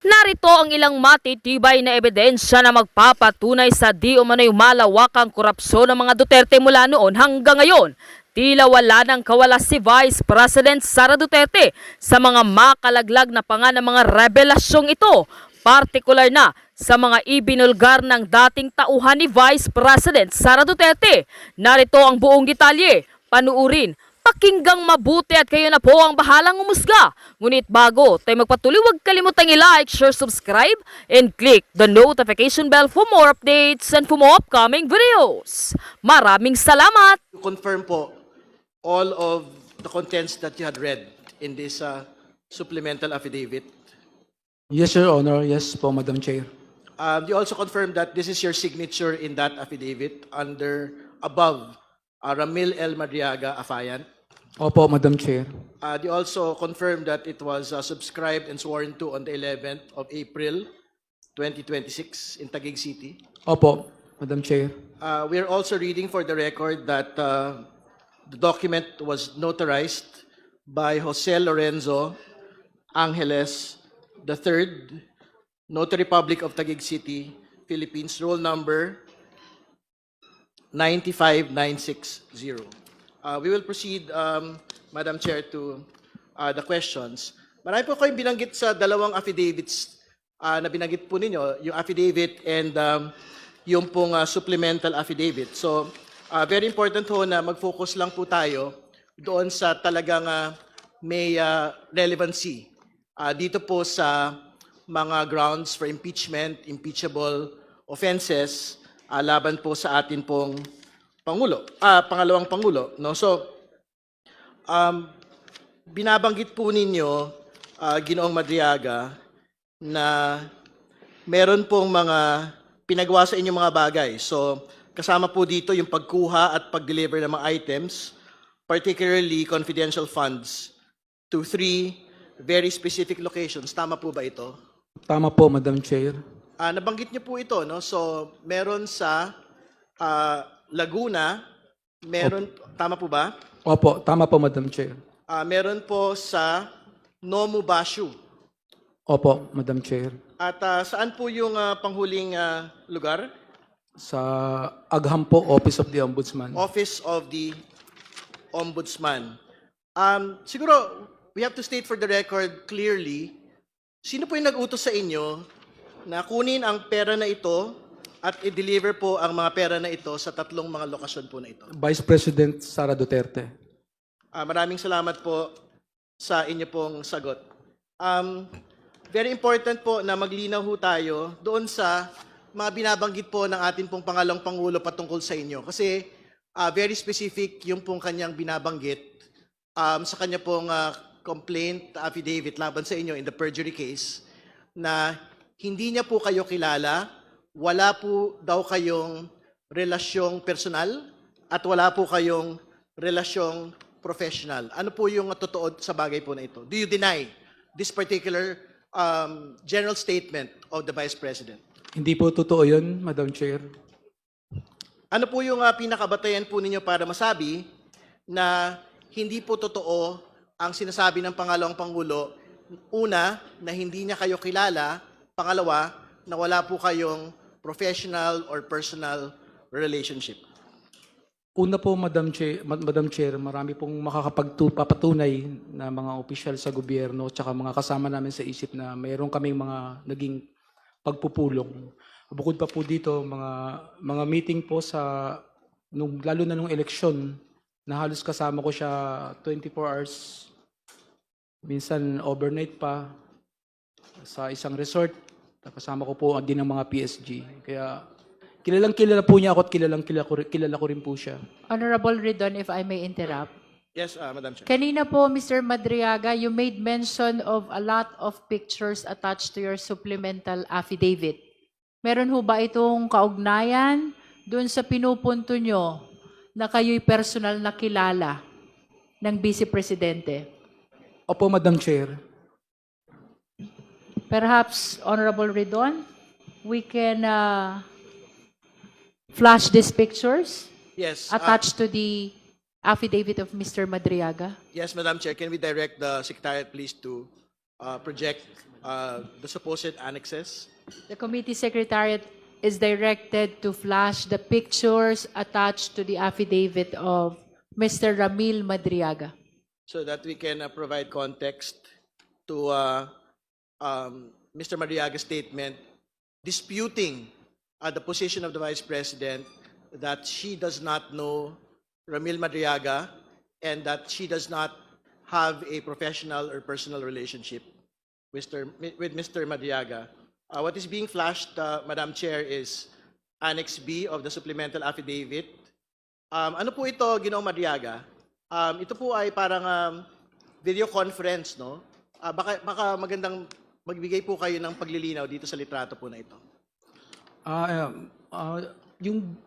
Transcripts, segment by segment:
Narito ang ilang matitibay na ebidensya na magpapatunay sa di umano'y malawakang korupsyon ng mga Duterte mula noon hanggang ngayon. Tila wala nang kawalas si Vice President Sara Duterte sa mga makalaglag na panga ng mga revelasyong ito, partikular na sa mga ibinulgar ng dating tauhan ni Vice President Sara Duterte. Narito ang buong detalye, panuurin. Pakinggang mabuti at kayo na po ang bahalang umusga. Ngunit bago tayo magpatuloy, huwag kalimutang i-like, share, subscribe, and click the notification bell for more updates and for more upcoming videos. Maraming salamat! To confirm po all of the contents that you had read in this supplemental affidavit. Yes, Your Honor. Yes po, Madam Chair. You also confirm that this is your signature in that affidavit under above Ramil L. Madriaga Afayant. Opo, Madam Chair. You also confirm that it was subscribed and sworn to on the 11th of April 2026 in Taguig City. Opo, Madam Chair. We are also reading for the record that the document was notarized by Jose Lorenzo Angeles III, Notary Public of Taguig City, Philippines, roll number 95960. We will proceed, Madam Chair, to the questions. Marami po kayong binanggit sa dalawang affidavits na binanggit po ninyo, yung affidavit and yung pong supplemental affidavit. So, very important ho na mag-focus lang po tayo doon sa talagang may relevancy dito po sa mga grounds for impeachment, impeachable offenses laban po sa atin pong Pangulo, pangalawang Pangulo. No? So, binabanggit po ninyo, Ginoong Madriaga, na meron pong mga pinagawa sa inyong mga bagay. So, kasama po dito yung pagkuha at pag-deliver ng mga items, particularly confidential funds, to 3 very specific locations. Tama po ba ito? Tama po, Madam Chair. Nabanggit niyo po ito, no? So, meron sa Laguna, meron, tama po ba? Opo, tama po, Madam Chair. Meron po sa Nomu Bashu. Opo, Madam Chair. At saan po yung panghuling lugar? Sa Agham po, Office of the Ombudsman. Office of the Ombudsman. Siguro, we have to state for the record clearly, sino po yung nag-utos sa inyo na kunin ang pera na ito at i-deliver po ang mga pera na ito sa tatlong mga lokasyon po na ito? Vice President Sara Duterte. Maraming salamat po sa inyo pong sagot. Very important po na maglinaw ho tayo doon sa mga binabanggit po ng ating pong pangalawang Pangulo patungkol sa inyo. Kasi very specific yung pong kanyang binabanggit sa kanya pong complaint affidavit laban sa inyo in the perjury case na hindi niya po kayo kilala, wala po daw kayong relasyong personal at wala po kayong relasyong professional. Ano po yung totoo sa bagay po na ito? Do you deny this particular general statement of the Vice President? Hindi po totoo yun, Madam Chair. Ano po yung pinakabatayan po ninyo para masabi na hindi po totoo ang sinasabi ng pangalawang Pangulo? Una, na hindi niya kayo kilala. Pangalawa, na wala po kayong professional or personal relationship. Una po, Madam Chair, marami pong makakapagpapatunay na mga opisyal sa gobyerno at mga kasama namin sa isip na mayroon kaming mga naging pagpupulong. Bukod pa po dito, mga meeting po sa, lalo na nung eleksyon, na halos kasama ko siya 24 hours, minsan overnight pa, sa isang resort. Kasama ko po din ng mga PSG. Kaya kilalang-kilala po niya ako at kilala ko rin po siya. Honorable Ridon, if I may interrupt. Yes, Madam Chair. Kanina po, Mr. Madriaga, you made mention of a lot of pictures attached to your supplemental affidavit. Meron ho ba itong kaugnayan doon sa pinupunto nyo na kayo'y personal na kilala ng Vice Presidente? Opo, Madam Chair. Perhaps, Honorable Ridon, we can flash these pictures Yes. attached to the affidavit of Mr. Madriaga. Yes, Madam Chair. Can we direct the Secretariat, please, to project the supposed annexes? The committee secretariat is directed to flash the pictures attached to the affidavit of Mr. Ramil Madriaga. So that we can provide context to Mr. Mariaga's statement disputing the position of the Vice President that she does not know Ramil Madriaga and that she does not have a professional or personal relationship with Mr. Madriaga. What is being flashed, Madam Chair, is Annex B of the supplemental affidavit. Ano po ito, Ginoong Madriaga? Ito po ay parang video conference, no? Baka magandang magbigay po kayo ng paglilinaw dito sa litrato po na ito. Yung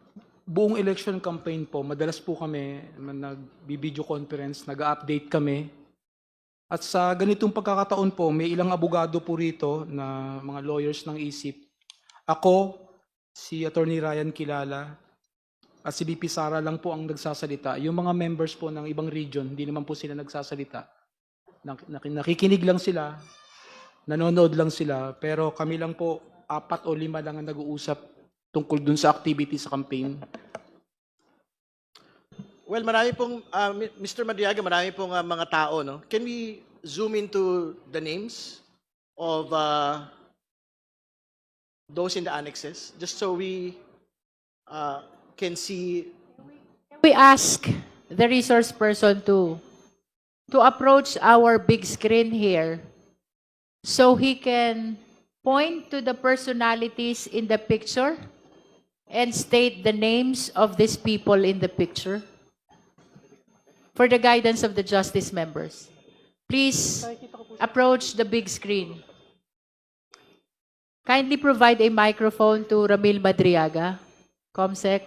buong election campaign po, madalas po kami nag-video conference, nag-update kami. At sa ganitong pagkakataon po, may ilang abogado po rito na mga lawyers ng ISIP. Ako, si Attorney Ryan Kilala, at si BP Sara lang po ang nagsasalita. Yung mga members po ng ibang region, hindi naman po sila nagsasalita. Nakikinig lang sila, nanonood lang sila, pero kami lang po, 4 o 5 lang ang nag-uusap tungkol dun sa activity sa campaign. Well, marami pong, Mr. Madriaga, marami pong mga tao, no? Can we zoom into the names of those in the annexes, just so we can see? We ask the resource person to approach our big screen here so he can point to the personalities in the picture and state the names of these people in the picture for the guidance of the justice members. Please approach the big screen. Kindly provide a microphone to Ramil Madriaga, Comsec.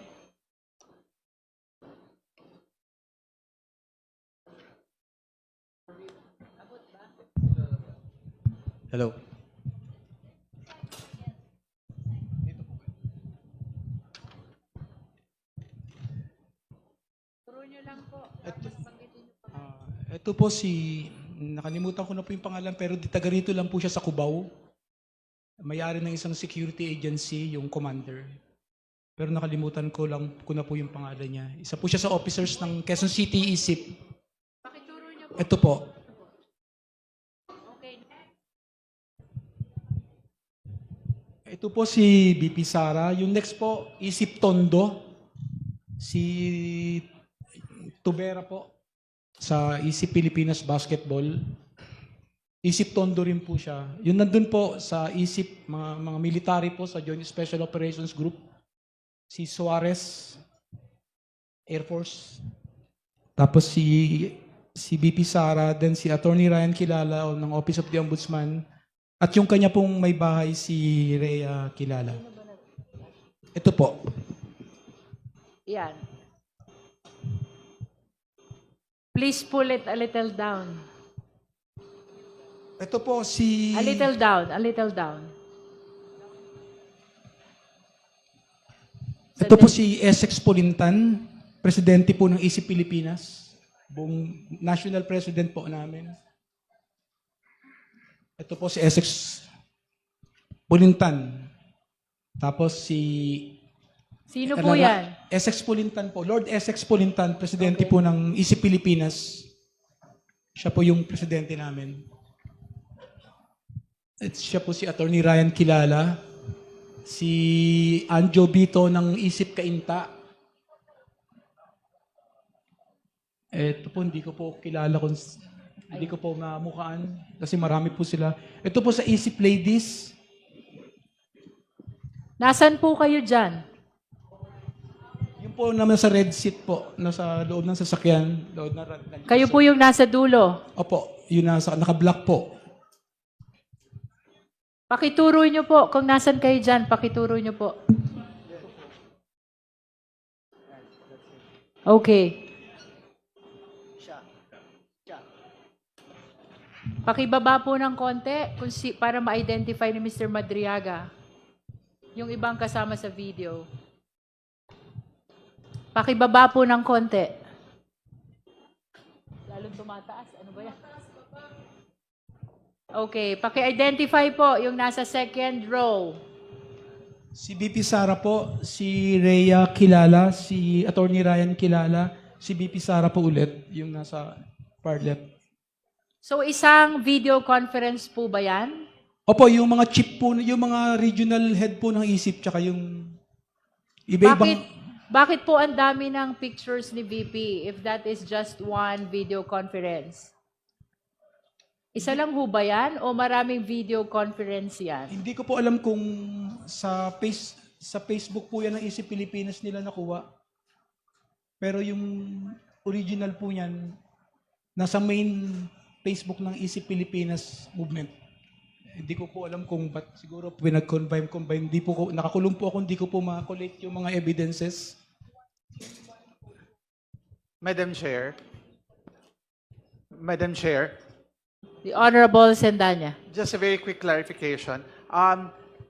Hello. Ito po nakalimutan ko na po yung pangalan, pero taga rito lang po siya sa Cubao. May-ari ng isang security agency, yung commander. Pero nakalimutan ko na po yung pangalan niya. Isa po siya sa officers ng Quezon City ISIP. Ito po. Ito po si BP Sara. Yung next po, ISIP Tondo. Si Tubera po sa ISIP Pilipinas Basketball. ISIP Tondo rin po siya. Yung nandun po sa ISIP, mga military po sa Joint Special Operations Group. Si Suarez, Air Force. Tapos si BP Sara, then si Attorney Ryan Kilala ng Office of the Ombudsman. At yung kanya pong may bahay, si Rhea Kilala. Ito po. Yan. Please pull it a little down. Ito po si... A little down, a little down. Ito po si Essex Pulintan, presidente po ng ISIP Pilipinas. Buong national president po namin. Ito po si Essex Pulintan. Tapos si... Sino po yan? Essex Pulintan po. Lord Essex Pulintan, presidente po ng ISIP Pilipinas. Siya po yung presidente namin. Siya po si Attorney Ryan Kilala. Si Anjo Bito ng ISIP Cainta. Ito po, hindi ko po kilala kung... Hindi ko po mamukaan kasi marami po sila. Ito po sa ISIP Ladies. Nasaan po kayo dyan? Yung po naman sa red seat po, nasa loob ng sasakyan. Kayo po yung nasa dulo. Opo, yun naka-block po. Pakituro nyo po kung nasan kayo dyan. Pakituro nyo po. Okay. Pakibaba po ng konti para ma-identify ni Mr. Madriaga yung ibang kasama sa video. Pakibaba po ng konti. Lalong tumataas. Ano ba yan? Okay, paki-identify po yung nasa second row. Si BP Sara po, si Rhea kilala, si Attorney Ryan kilala, si BP Sara po ulit, yung nasa far left. So isang video conference po ba yan? Opo, yung mga chief po, yung mga regional head po ng ISIP, tsaka yung iba-ibang... Bakit po ang dami ng pictures ni VP if that is just one video conference? Isa lang ho ba yan o maraming video conference yan? Hindi ko po alam kung sa Facebook po yan ng ISIP Pilipinas nila nakuha. Pero yung original po yan, nasa main Facebook ng ISIP Pilipinas movement. Hindi ko po alam kung ba't siguro pinag-combine. Hindi po ko, nakakulong po ako, hindi ko po makakolate yung mga evidences. Madam Chair. Madam Chair, The Honorable Sendanya. just a very quick clarification.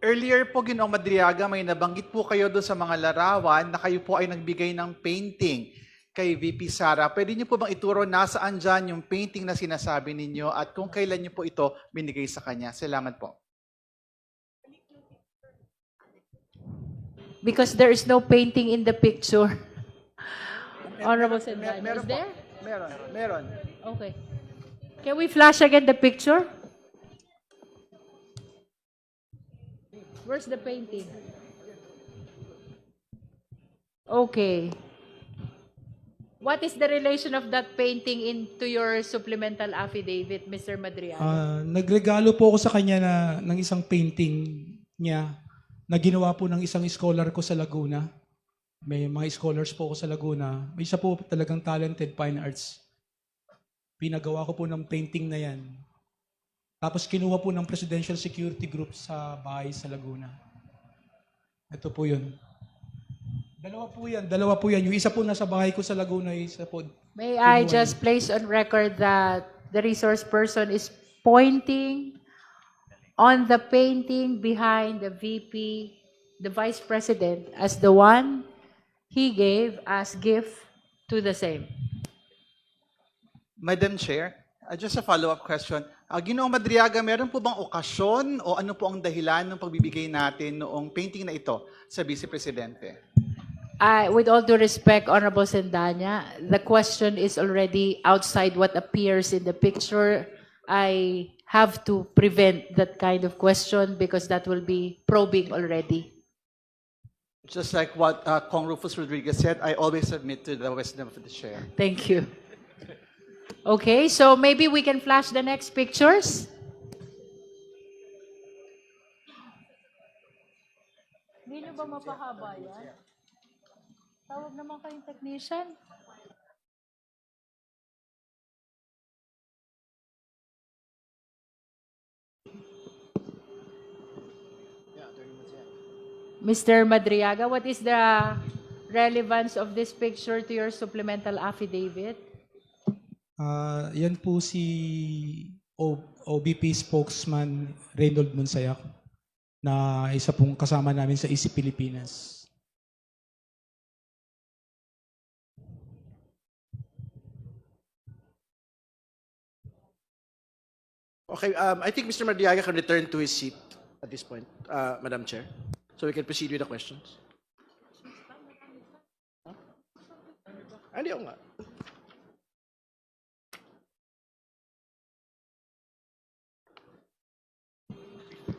Earlier po, Ginoong Madriaga, may nabanggit po kayo doon sa mga larawan na kayo po ay nagbigay ng painting kay VP Sara. Pwede niyo po bang ituro nasaan dyan yung painting na sinasabi ninyo at kung kailan niyo po ito binigay sa kanya? Salamat po. Because there is no painting in the picture. Honorable Sendanya, is po. there? Meron. Okay. Can we flash again the picture? Where's the painting? Okay. What is the relation of that painting into your supplemental affidavit, Mr. Madriaga? Nagregalo po ako sa kanya ng isang painting niya na ginawa po ng isang scholar ko sa Laguna. May mga scholars po ako sa Laguna. May isa po talagang talented fine arts. Pinagawa ko po ng painting na yan. Tapos kinuha po ng Presidential Security Group sa bahay sa Laguna. Ito po yun. Dalawa po yan. Yung isa po nasa bahay ko sa Laguna, isa po. May I just place on record that the resource person is pointing on the painting behind the VP, the Vice President, as the one he gave as gift to the same. Madam Chair, just a follow-up question. Ginoong Madriaga, meron po bang okasyon o ano po ang dahilan ng pagbibigay natin noong painting na ito sa Vice Presidente? With all due respect, Honorable Sendanya, the question is already outside what appears in the picture. I have to prevent that kind of question because that will be probing already. Just like what Kong Rufus Rodriguez said, I always submit to the wisdom of the chair. Thank you. Okay, so maybe we can flash the next pictures. Hindi nyo ba mapahaba yan? Tawag naman kayong technician. Mr. Madriaga, what is the relevance of this picture to your supplemental affidavit? Yan po si OBP spokesman Reynold Monsayak na isa pong kasama namin sa ISIP Pilipinas. Okay, I think Mr. Mardiaga can return to his seat at this point, Madam Chair. So we can proceed with the questions. Hindi ako nga.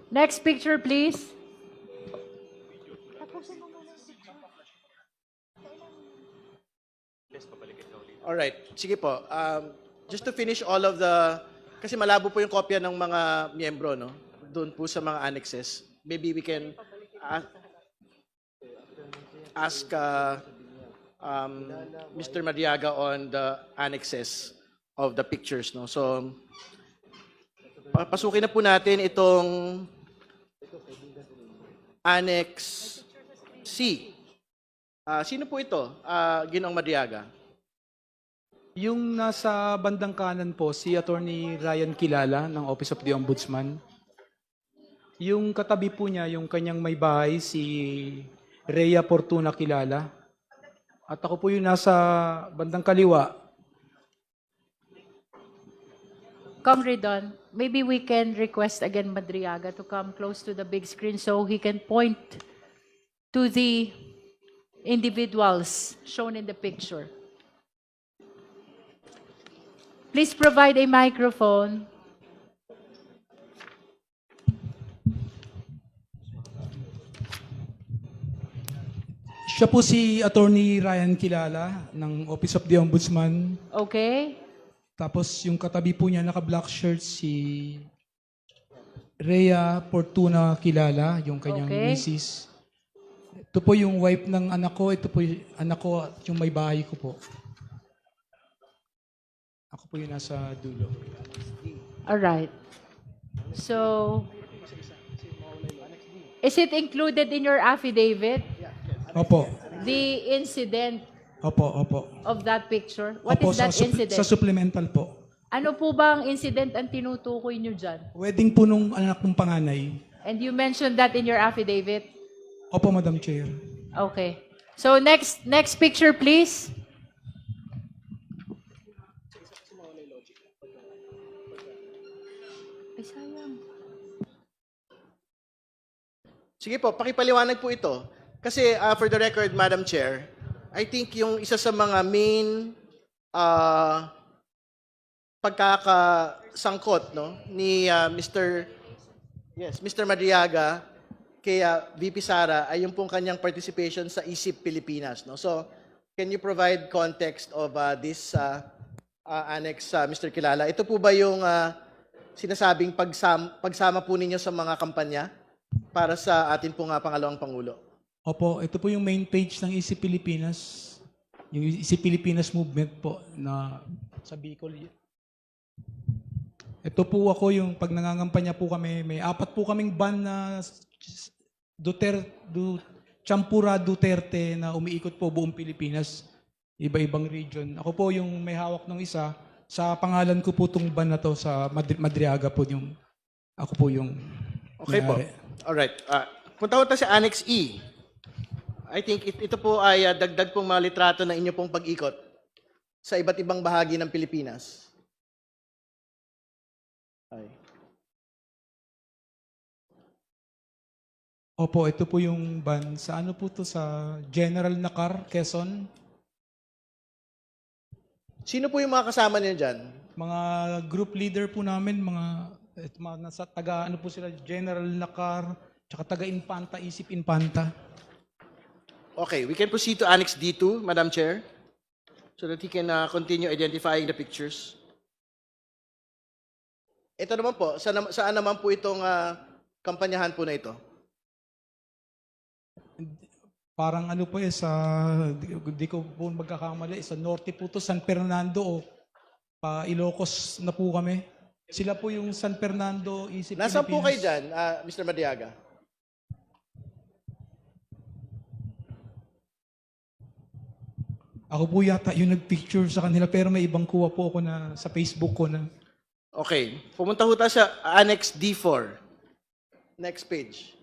Next picture, please. Alright, sige po. Just to finish all of the, kasi malabo po yung kopya ng mga miyembro, no? Doon po sa mga annexes. Maybe we can ask Mr. Mariaga on the annexes of the pictures, no? So, pasukin na po natin itong Annex C. Sino po ito, Ginoong Mariaga? Yung nasa bandang kanan po, si Attorney Ryan Kilala ng Office of the Ombudsman. Yung katabi po niya, yung kanyang may bahay, si Rhea Fortuna Kilala. At ako po yung nasa bandang kaliwa. Congredon, maybe we can request again Madriaga to come close to the big screen so he can point to the individuals shown in the picture. Please provide a microphone. Siya po si Attorney Ryan Kilala ng Office of the Ombudsman. Okay? Tapos yung katabi po niya naka-black shirt si Rhea Fortuna Kilala, yung kanyang Okay. misis. Ito po yung wife ng anak ko, ito po yung anak ko at yung may bahay ko po. Ako po yung nasa dulo. All right. So, is it included in your affidavit, Opo. the incident Opo. of that picture? What Opo, is that incident? Sa supplemental po. Ano po ba ang incident ang tinutukoy nyo dyan? Wedding po nung anak ng panganay. And you mentioned that in your affidavit? Opo, Madam Chair. Okay. So next picture, please. Ay, sayang. Sige po, pakipaliwanag po ito. Kasi for the record, Madam Chair, I think yung isa sa mga main pagkakasangkot ni Mr. Madriaga kay VP Sara ay yung pong kanyang participation sa ISIP Pilipinas. No? So, can you provide context of this annex, Mr. Kilala? Ito po ba yung sinasabing pagsama po ninyo sa mga kampanya para sa atin pong pangalawang Pangulo? Opo, ito po yung main page ng ISIP Pilipinas. Yung ISIP Pilipinas movement po na sa Bicol. Ito po ako yung pag nangangampanya po kami, may 4 po kaming ban na Champura Duterte na umiikot po buong Pilipinas, iba-ibang region. Ako po yung may hawak ng isa. Sa pangalan ko po itong ban na to sa Madriaga po yung, ako po yung Okay po. may-ari. Alright. Punta ko sa Annex E. I think ito po ay dagdag pong mga litrato ng inyo pong pag-ikot sa iba't ibang bahagi ng Pilipinas. Ay. Opo, ito po yung ban. Sa ano po to? Sa General Nakar, Quezon. Sino po yung mga kasama niyo dyan? Mga group leader po namin, mga nasa taga, ano po sila, General Nakar, tsaka taga Infanta, Isip Infanta. Okay, we can proceed to Annex D2, Madam Chair, so that he can continue identifying the pictures. Ito naman po, saan naman po itong kampanyahan po na ito? Parang ano po sa, di ko po magkakamali, sa norte po to, San Fernando o pa Ilocos na po kami. Sila po yung San Fernando, Isip Nasaan po kayo Pilipinas. dyan, Mr. Madiaga? Ako po yata yung nagpicture sa kanila pero may ibang kuha po ako na sa Facebook ko na. Okay, pumunta ho tayo sa Annex D4. Next page.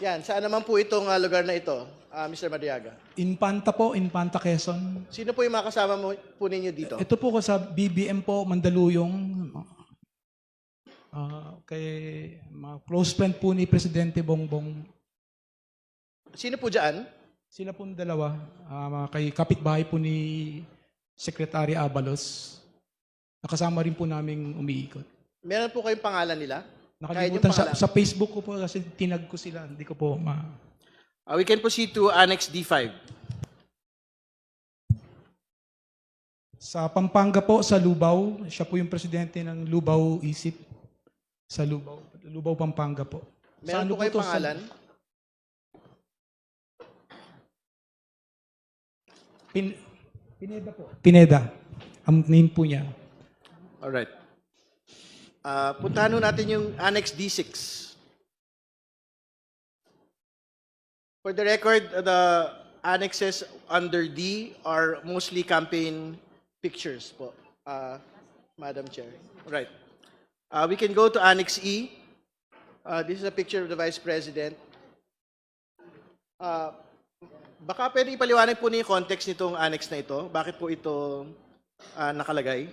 Yan, saan naman po itong lugar na ito, Mr. Madiaga? Infanta po, Infanta Quezon. Sino po yung mga kasama po ninyo dito? Ito po ko sa BBM po, Mandaluyong. Kay mga close friend po ni Presidente Bongbong. Sino po dyan? Sila po dalawa, kay kapitbahay po ni Secretary Abalos. Nakasama rin po naming umiikot. Meron po kayong pangalan nila? Nakalimutan Kahit yung sa Facebook ko po kasi tinag ko sila. Hindi ko po We can proceed to Annex D5. Sa Pampanga po, sa Lubao. Siya po yung presidente ng Lubao Isip. Sa Lubao. Lubao, Pampanga po. Meron po kayong pangalan? Pineda po. Pineda. Ang name po niya. Alright. Puntahan natin yung Annex D6. For the record, the annexes under D are mostly campaign pictures po, Madam Chair. Right. We can go to Annex E. This is a picture of the Vice President. Baka pwede ipaliwanag po niyo yung context nitong annex na ito. Bakit po ito nakalagay?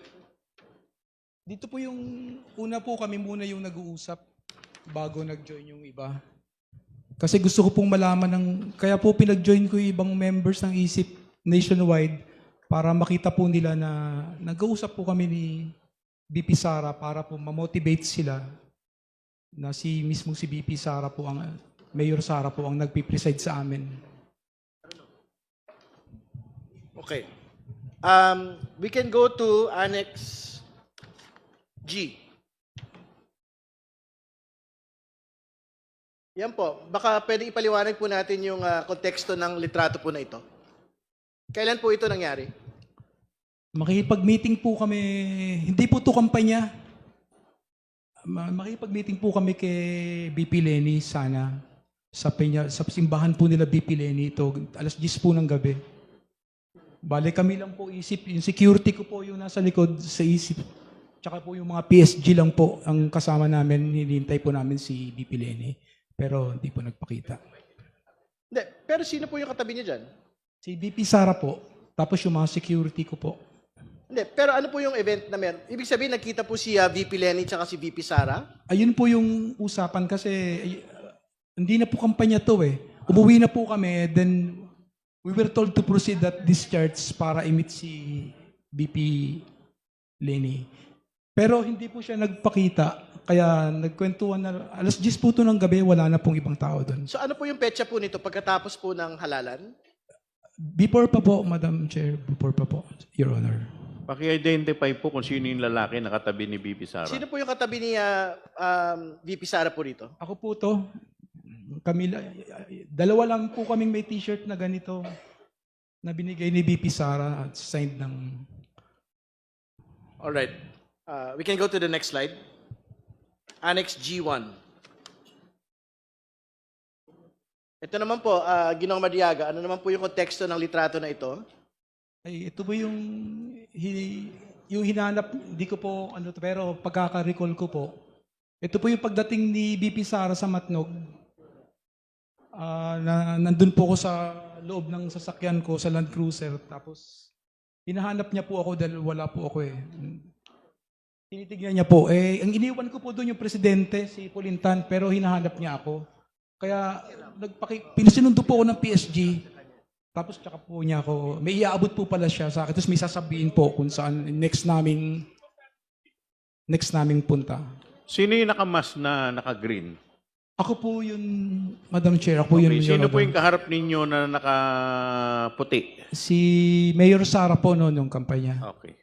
Dito po yung una po kami muna yung nag-uusap bago nag-join yung iba. Kasi gusto ko pong malaman kaya po pinag-join ko yung ibang members ng ISIP nationwide para makita po nila na nag-uusap po kami ni BP Sara para po ma-motivate sila na mismo si BP Sara po Mayor Sara po ang nagpipreside sa amin. Okay. We can go to Annex G. Yan po. Baka pwede ipaliwanag po natin yung konteksto ng litrato po na ito. Kailan po ito nangyari? Makikipag-meeting po kami, hindi po to kampanya. Makikipag-meeting po kami kay BP Lenny sana sa simbahan po nila BP Lenny ito, alas 10 po ng gabi. Bale kami lang po isip, yung security ko po yung nasa likod sa isip. Tsaka po yung mga PSG lang po ang kasama namin, hinihintay po namin si BP Lenny. Pero hindi po nagpakita. Hindi. Pero sino po yung katabi niya dyan? Si BP Sara po, tapos yung mga security ko po. Hindi. Pero ano po yung event na meron? Ibig sabihin, nagkita po si VP Lenny tsaka si VP Sara? Ayun po yung usapan kasi hindi na po kampanya to eh. Umuwi na po kami, then we were told to proceed at discharge para i-meet si BP Lenny. Pero hindi po siya nagpakita, kaya nagkwentuhan na, alas 10 po to ng gabi, wala na pong ibang tao doon. So ano po yung petsa po nito pagkatapos po ng halalan? Before pa po, Madam Chair, before pa po, Your Honor. Paki-identify po kung sino yung lalaki na katabi ni BP Sara. Sino po yung katabi ni VP Sara po rito? Ako po to, dalawa lang po kaming may t-shirt na ganito na binigay ni BP Sara at signed ng... Alright. We can go to the next slide. Annex G1. Ito naman po, Ginoong Madriaga, ano naman po yung konteksto ng litrato na ito? Ay, ito po yung hinanap, hindi ko po, pero pagkaka-recall ko po, ito po yung pagdating ni BP Sara sa Matnog, nandun po ako sa loob ng sasakyan ko sa Land Cruiser, tapos hinahanap niya po ako dahil wala po ako eh. Tinitignan niya po. Ang iniwan ko po doon yung presidente, si Pulintan, pero hinahanap niya ako. Kaya pinasinundo po ako ng PSG. Tapos tsaka po niya ako, may iaabot po pala siya sa akin. Tapos may sasabihin po kung saan next naming punta. Sino yung nakamas na naka-green? Ako po yun, Madam Chair. Ako po yun. Okay. Sino po yung kaharap ninyo na nakaputi? Si Mayor Sara po noon yung kampanya. Okay.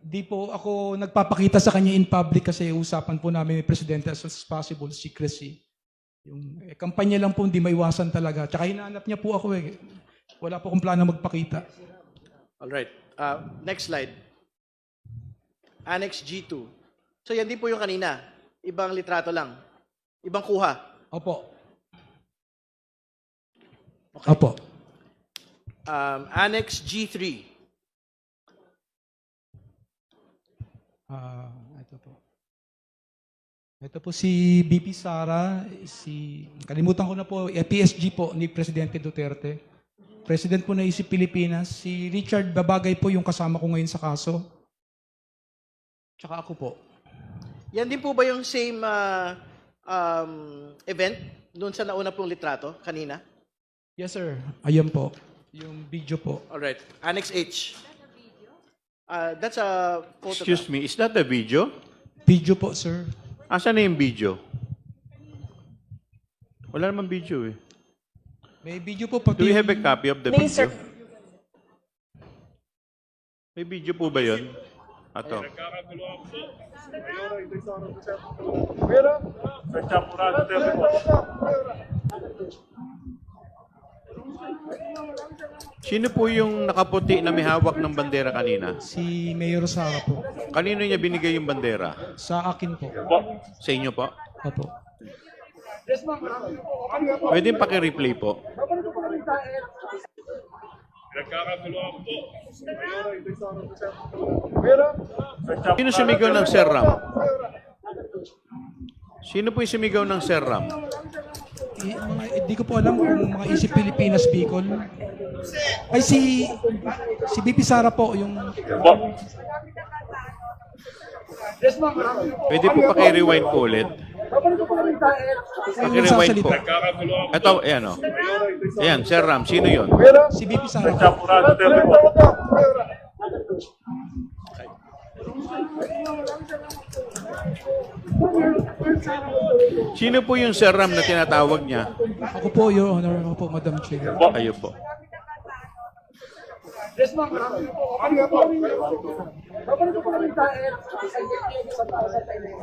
Di po ako nagpapakita sa kanya in public kasi usapan po namin ni Presidente as much as possible, secrecy. Yung kampanya lang po, hindi maiwasan talaga. Tsaka hinahanap niya po ako eh. Wala po akong plano magpakita. Alright. Next slide. Annex G2. So yan din po yung kanina. Ibang litrato lang. Ibang kuha. Opo. Okay. Opo. Annex G3. Ito po. Ito po si BP Sara, kalimutan ko na po, PSG po ni Presidente Duterte. President po na isip Pilipinas. Si Richard Babagay po yung kasama ko ngayon sa kaso. Tsaka ako po. Yan din po ba yung same event doon sa nauna pong litrato kanina? Yes, sir. Ayan po. Yung video po. Alright. Annex H. That's a photograph. Excuse me, is that a video? Video po, sir. Asan na yung video? Wala naman video eh. May video po pati. Do we have a copy of the video? May video po ba yun? Ato. Sino po yung nakaputi na may hawak ng bandera kanina? Si Mayor Sara po. Kanino niya binigay yung bandera? Sa akin po. Sa inyo po? Opo. Pwede paki-replay po. Sino sumigaw ng Serram? Sino po yung sumigaw ng Serram? Hindi ko po alam kung mga Easy Pilipinas Bicol. Ay, si BP Sara po, yung... Pwede po paki-rewind po ulit. yung Paki-rewind po. nagsasalita. Ito, ayan o. Ayan, Sir Ram, sino yun? Si BP Sara po. Sino po yung Sir Ram na tinatawag niya? Ako po, Your Honor. Ako po, Madam Chair. Kayo po.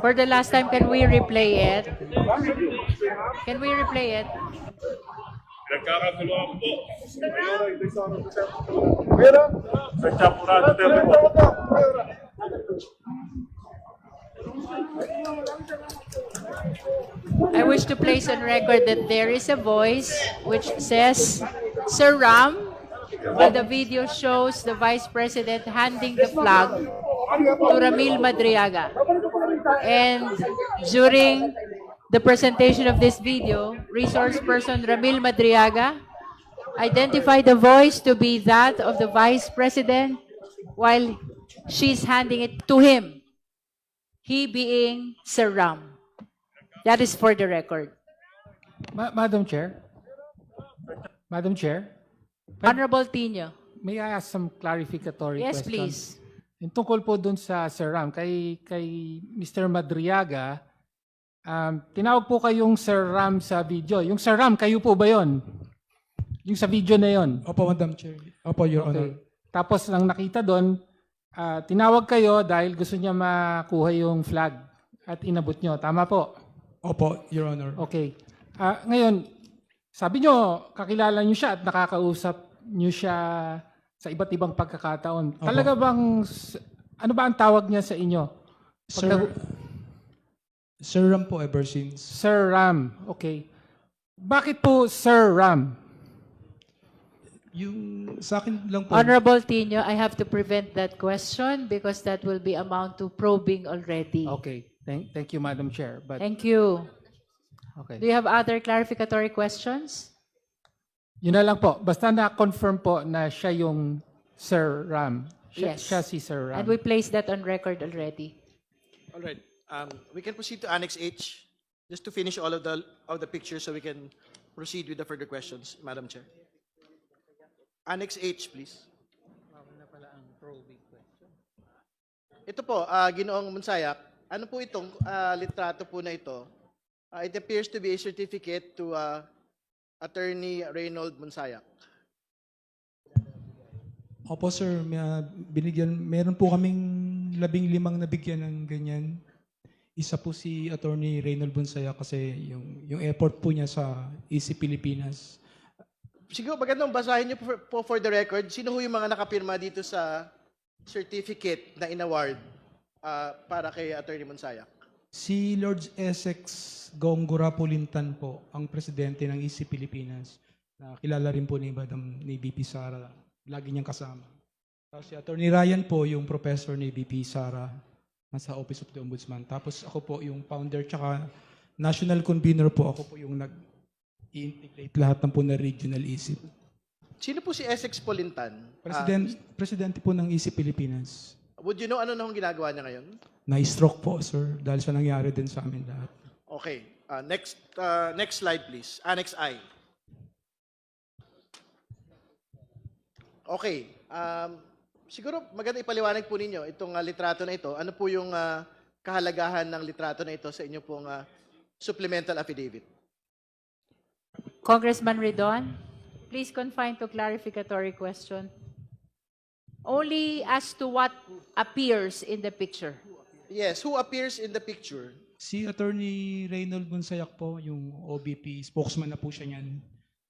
For the last time, can we replay it? Can we replay it? I wish to place on record that there is a voice which says, Sir Ram, while the video shows the Vice President handing the flag to Ramil Madriaga. And during the presentation of this video, resource person Ramil Madriaga identified the voice to be that of the Vice President while she's handing it to him, he being Sir Ram. That is for the record. Madam Chair? Madam Chair? Honorable Tino. May I ask some clarificatory Yes, questions? please. Yung tungkol po dun sa Sir Ram, kay Mr. Madriaga, tinawag po kayong Sir Ram sa video. Yung Sir Ram, kayo po ba yon? Yung sa video na yon? Opo, Madam Chair. Opo, Your Honor. Okay. Tapos ang nakita doon, tinawag kayo dahil gusto niya makuha yung flag at inabot nyo. Tama po? Opo, Your Honor. Okay. Ngayon, sabi nyo, kakilala nyo siya at nakakausap nyo siya sa iba't ibang pagkakataon. Opo. Talaga bang, ano ba ang tawag niya sa inyo? Sir Ram po ever since. Sir Ram. Okay. Bakit po Sir Ram? Yung sa akin lang po. Honorable Tino, I have to prevent that question because that will be amount to probing already. Okay. Thank you, Madam Chair. But, Thank you. okay. Do you have other clarificatory questions? Yun na lang po. Basta na-confirm po na siya yung Sir Ram. Yes. Siya si Sir Ram. And we placed that on record already. All right. We can proceed to Annex H, just to finish all of the pictures so we can proceed with the further questions, Madam Chair. Annex H, please. Ito po, Ginoong Monsayak, ano po itong litrato po na ito? It appears to be a certificate to Attorney Reynold Monsayak. Opo, sir. Meron po kaming 15 nabigyan ng ganyan. Isa po si Attorney Reynold Bonsaya kasi yung effort po niya sa Easy Pilipinas. Siguro magandang basahin niyo po for the record, sino ho yung mga nakapirma dito sa certificate na inaward para kay Attorney Monsayak? Si Lord Essex Gongora Pulintan po, ang presidente ng Easy Pilipinas. Na kilala rin po ni BP Sara. Lagi niyang kasama. Tapos si Attorney Ryan po, yung professor ni BP Sara nasa Office of the Ombudsman. Tapos ako po yung founder tsaka national convener po. Ako po yung nag-i-integrate lahat ng po na regional EC. Sino po si Essex Pulintan? Presidente po ng Easy Pilipinas. Would you know ano na hong ginagawa niya ngayon? Na-stroke po, sir. Dahil sa nangyari din sa amin lahat. Okay. Next slide, please. Annex I. Okay. Siguro maganda ipaliwanag po ninyo itong litrato na ito. Ano po yung kahalagahan ng litrato na ito sa inyo pong supplemental affidavit? Congressman Redon, please confine to clarificatory question. Only as to what appears in the picture. Yes, who appears in the picture? Si Attorney Reynold Bonsayak po, yung OBP, spokesman na po siya niyan.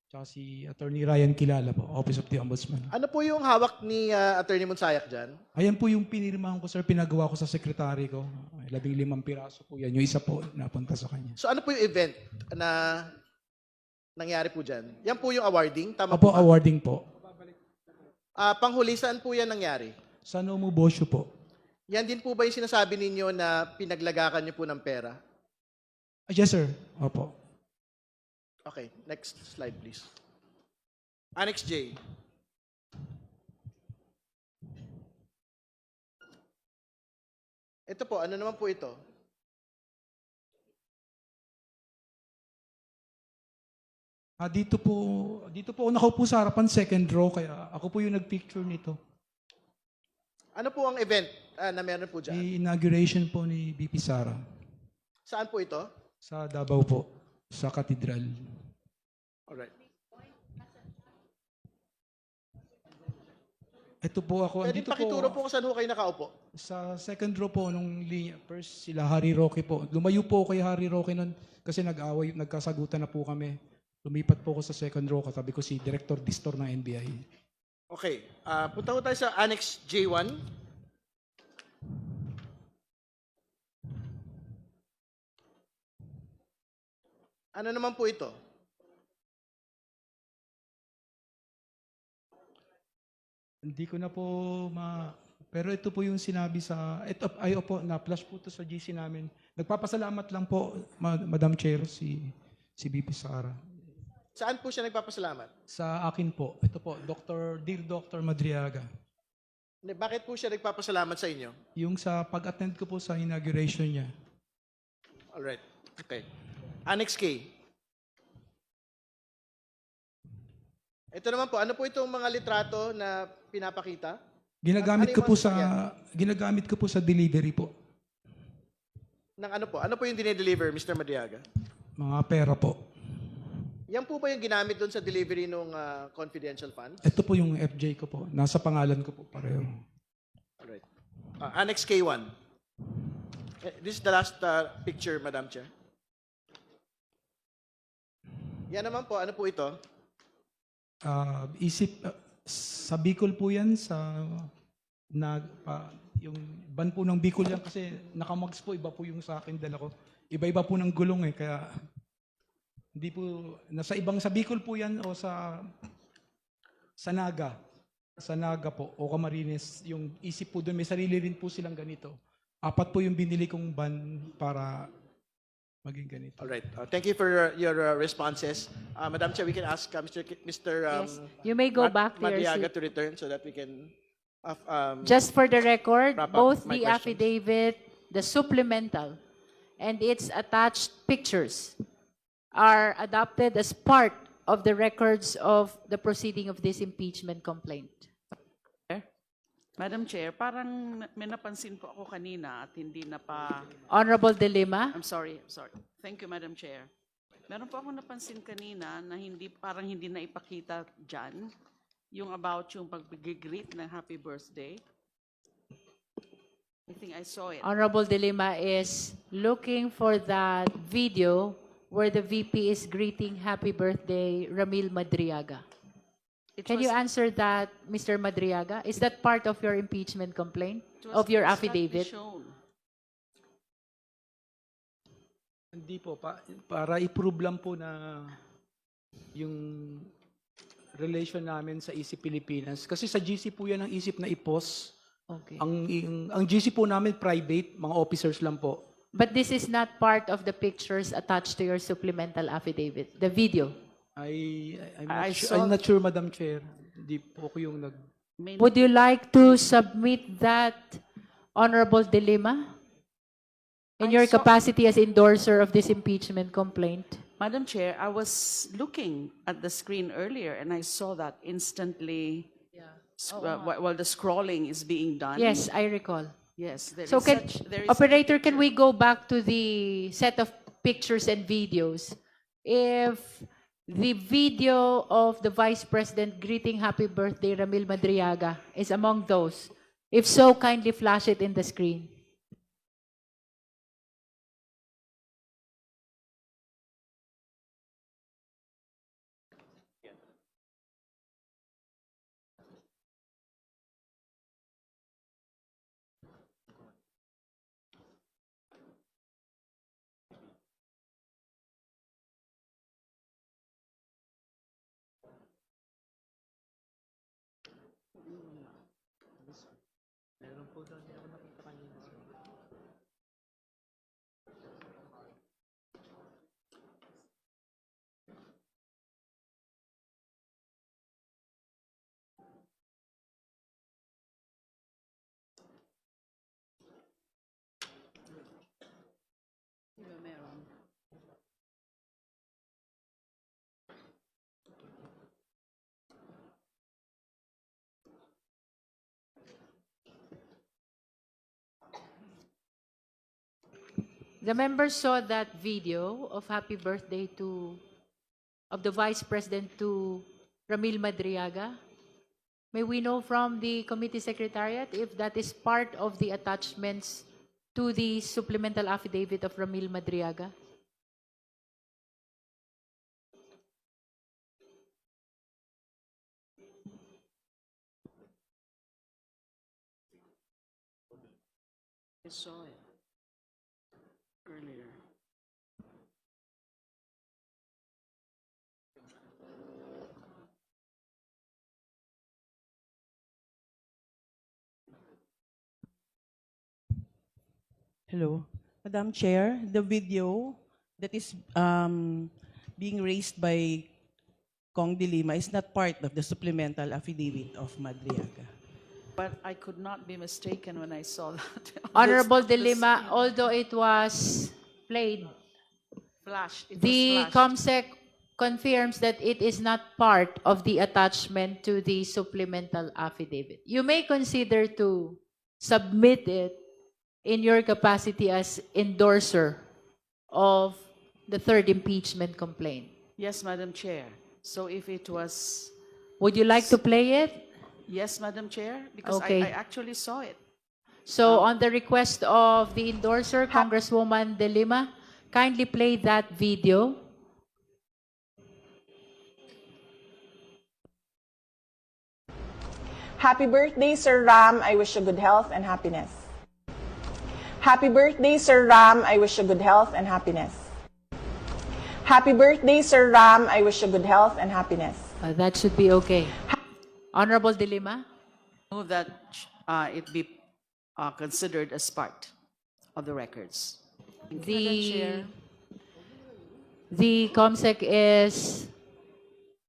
Tsaka si Attorney Ryan Kilala po, Office of the Ombudsman. Ano po yung hawak ni Attorney Monsayak dyan? Ayan po yung pinirmahan ko, sir. Pinagawa ko sa sekretary ko. 15 piraso po yan. Yung isa po napunta sa kanya. So ano po yung event na nangyari po dyan? Yan po yung awarding? Tama Opo, po ba? awarding po. Panghuli, saan po yan nangyari? Sa Nomo Bosyo po. Yan din po ba yung sinasabi ninyo na pinaglagakan niyo po ng pera? Yes, sir. Opo. Okay, next slide please. Annex J. Ito po, ano naman po ito? Dito po ako nakaupo sa harapan, second row, kaya ako po yung nagpicture nito. Ano po ang event na meron po dyan? The inauguration po ni VP Sara Saan po ito? sa Davao po, sa Cathedral. Alright. Ito po ako, Pwede dito pakituro po po kung saan ho kayo nakaupo. sa second row po nung linya. First sila Harry Roque po. Lumayo po ako kay Harry Roque nun kasi nag-away, nagkasagutan na po kami. Lumipat po ako sa second row, katabi ko si Director Distor ng NBI. Okay, punta ko tayo sa Annex J1. Ano naman po ito? Hindi ko na po pero ito po yung sinabi sa, ito, ay opo, na-flash po ito sa GC namin. Nagpapasalamat lang po, Madam Chair, si VP Sara. Saan po siya nagpapasalamat? Sa akin po, ito po, Dear Dr. Madriaga. Bakit po siya nagpapasalamat sa inyo? Yung sa pag-attend ko po sa inauguration niya. Alright, okay. Annex K. Ito naman po, ano po itong mga litrato na pinapakita? Ginagamit Ano ko yung po mga ginagamit ko po sa delivery po. Ng ano po? Ano po yung dinideliver, Mr. Madriaga? Mga pera po. Yan po ba yung ginamit doon sa delivery ng confidential funds? Ito po yung FJ ko po. Nasa pangalan ko po pareho. Alright. Annex K1. This is the last picture, Madam Chair. Yan naman po, ano po ito? Sa Bicol po yan, yung ban po ng Bicol yan kasi nakamags po, iba po yung sa akin dala ko. Iba-iba po ng gulong kaya hindi po, sa Bicol po yan o sa Naga. Sa Naga po, o Camarines, yung isip po doon, may sarili rin po silang ganito. 4 po yung binili kong ban para maging ganito. Alright. Thank you for your responses. Madam Chair, we can ask Mr. Yes. You may go back to your Madriaga seat. to return so that we can Just for the record, wrap up both my the questions. affidavit, the supplemental, and its attached pictures are adopted as part of the records of the proceeding of this impeachment complaint. Madam Chair, parang may napansin po ako kanina at hindi na pa... Honorable De Lima, I'm sorry. Thank you, Madam Chair. Meron po ako napansin kanina na parang hindi na ipakita dyan, yung about yung pag-greet ng happy birthday. I think I saw it. Honorable De Lima is looking for that video where the VP is greeting happy birthday Ramil Madriaga. It Can was- you answer that, Mr. Madriaga? Is that part of your impeachment complaint, it was- of your it was not affidavit? shown. Hindi po, para i-prove lang po na yung relation namin sa ISIP Pilipinas. Kasi sa GC po yan ang isip na i-post. Okay. Ang GC po namin private, mga officers lang po. But this is not part of the pictures attached to your supplemental affidavit, the video. I'm not sure, Madam Chair. Hindi po ako yung May- Would you like to submit that, Honorable De Lima, in I your saw- capacity as endorser of this impeachment complaint? Madam Chair, I was looking at the screen earlier and I saw that instantly while the scrolling is being done. Yes, I recall. Yes. There So is can, there is operator, can we go back to the set of pictures and videos? If the video of the Vice President greeting happy birthday Ramil Madriaga is among those, if so, kindly flash it in the screen. The members saw that video of happy birthday of the Vice President to Ramil Madriaga. May we know from the committee secretariat if that is part of the attachments to the supplemental affidavit of Ramil Madriaga? I saw it earlier. Hello. Madam Chair, the video that is being raised by Kong De Lima is not part of the supplemental affidavit of Madriaga. But I could not be mistaken when I saw that. Honorable De The Lima, screen although it was played, flashed. It was the flashed. COMSEC confirms that it is not part of the attachment to the supplemental affidavit. You may consider to submit it in your capacity as endorser of the third impeachment complaint. Yes, Madam Chair. So if it was, Would you like to play it? yes, Madam Chair, because Okay. I actually saw it. So on the request of the endorser, Congresswoman De Lima, kindly play that video. Happy birthday, Sir Ram. I wish you good health and happiness. Happy birthday, Sir Ram. I wish you good health and happiness. Happy birthday, Sir Ram. I wish you good health and happiness. That should be okay. Honorable De Lima? Move that it be considered as part of the records. Thank you, Madam Chair. The COMSEC is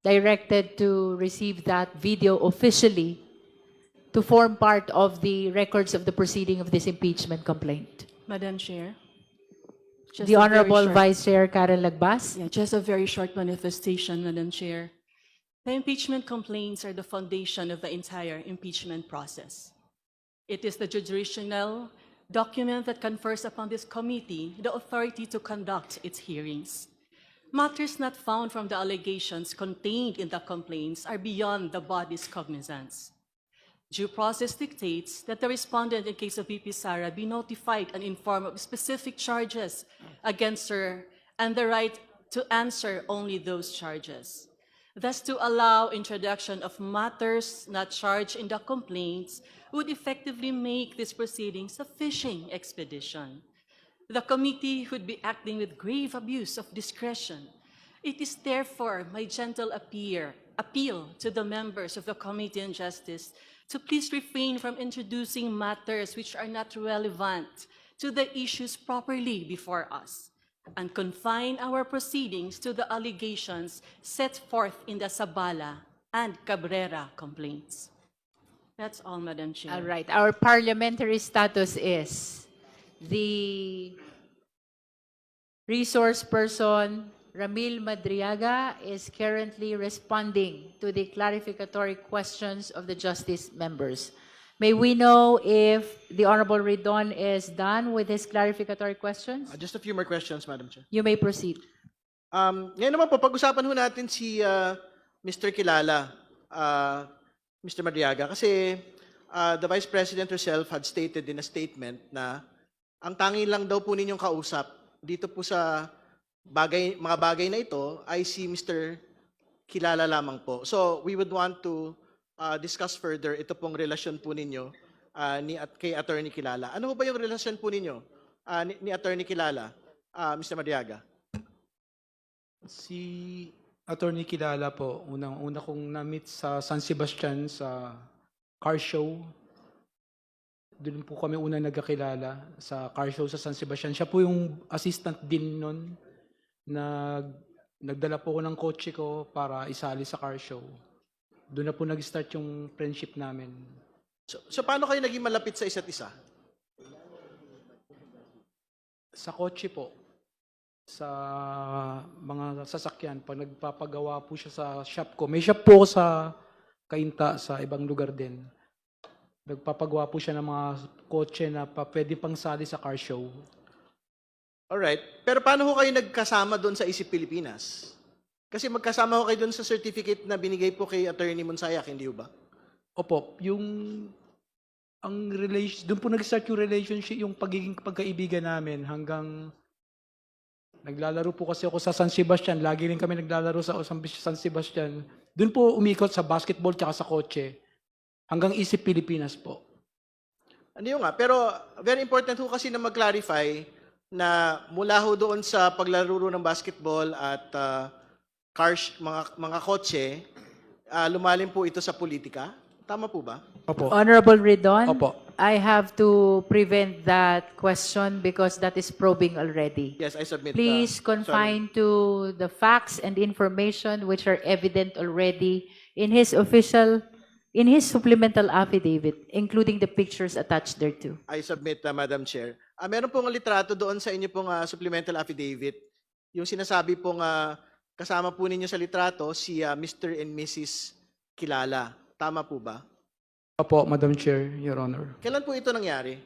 directed to receive that video officially to form part of the records of the proceeding of this impeachment complaint. Madam Chair. just The a very Honorable short- Vice Chair Karen Lagbas. Yeah, just a very short manifestation, Madam Chair. The impeachment complaints are the foundation of the entire impeachment process. It is the jurisdictional document that confers upon this committee the authority to conduct its hearings. Matters not found from the allegations contained in the complaints are beyond the body's cognizance. Due process dictates that the respondent in case of VP Sara be notified and informed of specific charges against her and the right to answer only those charges. Thus, to allow introduction of matters not charged in the complaints would effectively make this proceeding a fishing expedition. The committee would be acting with grave abuse of discretion. It is therefore my gentle appeal to the members of the Committee on Justice to please refrain from introducing matters which are not relevant to the issues properly before us, and confine our proceedings to the allegations set forth in the Sabala and Cabrera complaints. That's all, Madam Chair. All right. Our parliamentary status is the resource person, Ramil Madriaga, is currently responding to the clarificatory questions of the justice members. May we know if the Honorable Ridon is done with his clarificatory questions? Just a few more questions, Madam Chair. You may proceed. Ngayon naman po, pag-usapan ho natin si Mr. Kilala, Mr. Madriaga, kasi the Vice President herself had stated in a statement na ang tanging lang daw po ninyong kausap dito po sa mga bagay na ito ay si Mr. Kilala lamang po. So we would want to discuss further ito pong relasyon po ninyo kay Attorney Kilala. Ano ba yung relasyon po ninyo ni Attorney Kilala, Mr. Madriaga? Si Attorney Kilala po, unang-una kong na-meet sa San Sebastian sa car show. Doon po kami unang nagkakilala sa car show sa San Sebastian. Siya po yung assistant din nun. Nagdala po ko ng kotse ko para isali sa car show. Doon na po nag-start yung friendship namin. So paano kayo naging malapit sa isa't isa? Sa kotse po. Sa mga sasakyan. Pag nagpapagawa po siya sa shop ko. May shop po sa Cainta, sa ibang lugar din. Nagpapagawa po siya ng mga kotse na pwede pang sali sa car show. Alright. Pero paano ho kayo nagkasama doon sa Isip Pilipinas? Kasi magkasama ho kayo doon sa certificate na binigay po kay Attorney Monsayak, hindi ho ba? Opo, ang relation, doon po nag-start yung relationship, yung pagiging pagkaibigan namin hanggang naglalaro po kasi ako sa San Sebastian. Lagi rin kami naglalaro sa San Sebastian. Doon po umikot sa basketball tsaka sa kotse. Hanggang Isip Pilipinas po. Ano yun nga? Pero very important ho kasi na mag-clarify na mula ho doon sa paglalaro ng basketball at cars, mga kotse, lumalim po ito sa politika. Tama po ba? Opo. Honorable Ridon, Opo. I have to prevent that question because that is probing already. Yes, I submit. Please sorry. confine to the facts and information which are evident already in his supplemental affidavit, including the pictures attached thereto. I submit, Madam Chair. Meron pong litrato doon sa inyo pong supplemental affidavit. Yung sinasabi pong kasama po ninyo sa litrato si Mr. and Mrs. Kilala. Tama po ba? Opo, Madam Chair, Your Honor. Kailan po ito nangyari?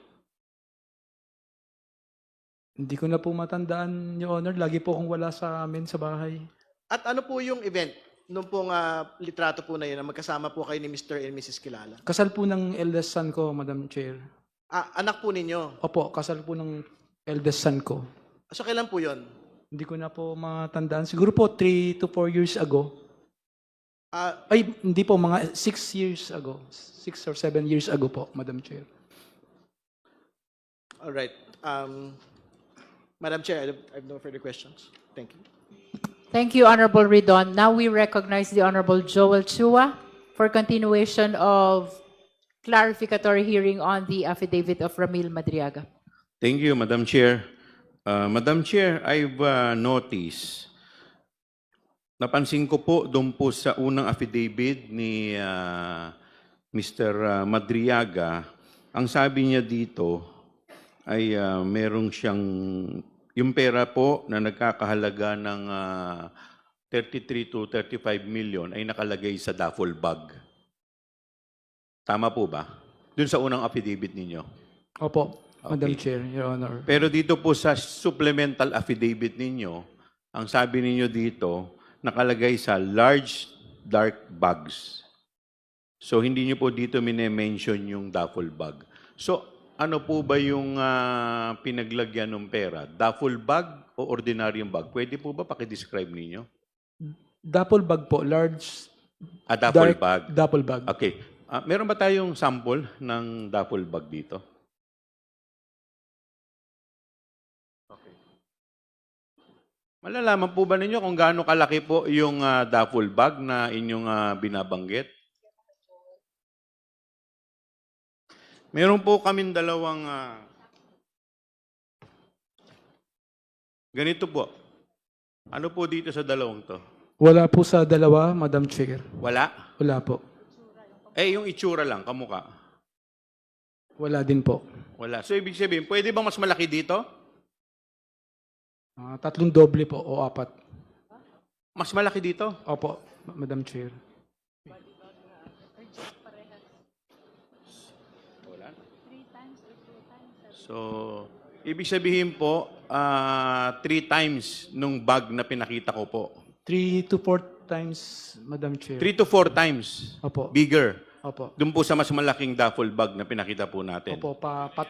Hindi ko na po matandaan, Your Honor. Lagi po akong wala sa amin sa bahay. At ano po yung event nung pong litrato po na yun na magkasama po kayo ni Mr. and Mrs. Kilala? Kasal po ng eldest son ko, Madam Chair. Anak po ninyo. Opo, kasal po ng eldest son ko. So kailan po yun? Hindi ko na po matandaan. Siguro po 3 to 4 years ago. Ay, hindi po, mga 6 years ago. 6 or 7 years ago po, Madam Chair. All right. Madam Chair, I have no further questions. Thank you. Thank you, Honorable Ridon. Now we recognize the Honorable Joel Chua for continuation of clarificatory hearing on the affidavit of Ramil Madriaga. Thank you, Madam Chair. Madam Chair, I've noticed, napansin ko po doon po sa unang affidavit ni Mr. Madriaga, ang sabi niya dito ay merong siyang, yung pera po na nagkakahalaga ng 33 to 35 million ay nakalagay sa duffel bag. Tama po ba? Doon sa unang affidavit ninyo. Opo, Madam Okay. Chair, Your Honor. Pero dito po sa supplemental affidavit ninyo, ang sabi ninyo dito, nakalagay sa large dark bags. So hindi niyo po dito mine-mention yung duffel bag. So ano po ba yung pinaglagyan ng pera? Duffel bag o ordinaryong bag? Pwede po ba paki-describe ninyo? Duffel bag po, large Duffel dark bag. duffel bag. Okay. Meron ba tayong sample ng duffel bag dito? Okay. Malalaman po ba ninyo kung gaano kalaki po yung duffel bag na inyong binabanggit? Meron po kaming dalawang ganito po. Ano po dito sa dalawang to? Wala po sa dalawa, Madam Chair. Wala? Wala po. Yung itsura lang, kamukha. Wala din po. Wala. So, ibig sabihin, pwede bang mas malaki dito? 3 doble po o 4. Mas malaki dito? Opo, Madam Chair. Wala. So, ibig sabihin po, 3 times nung bag na pinakita ko po. 3 to 4 times, Madam Chair. 3 to 4 times Opo. bigger. Opo. Doon po sa mas malaking duffel bag na pinakita po natin. Opo,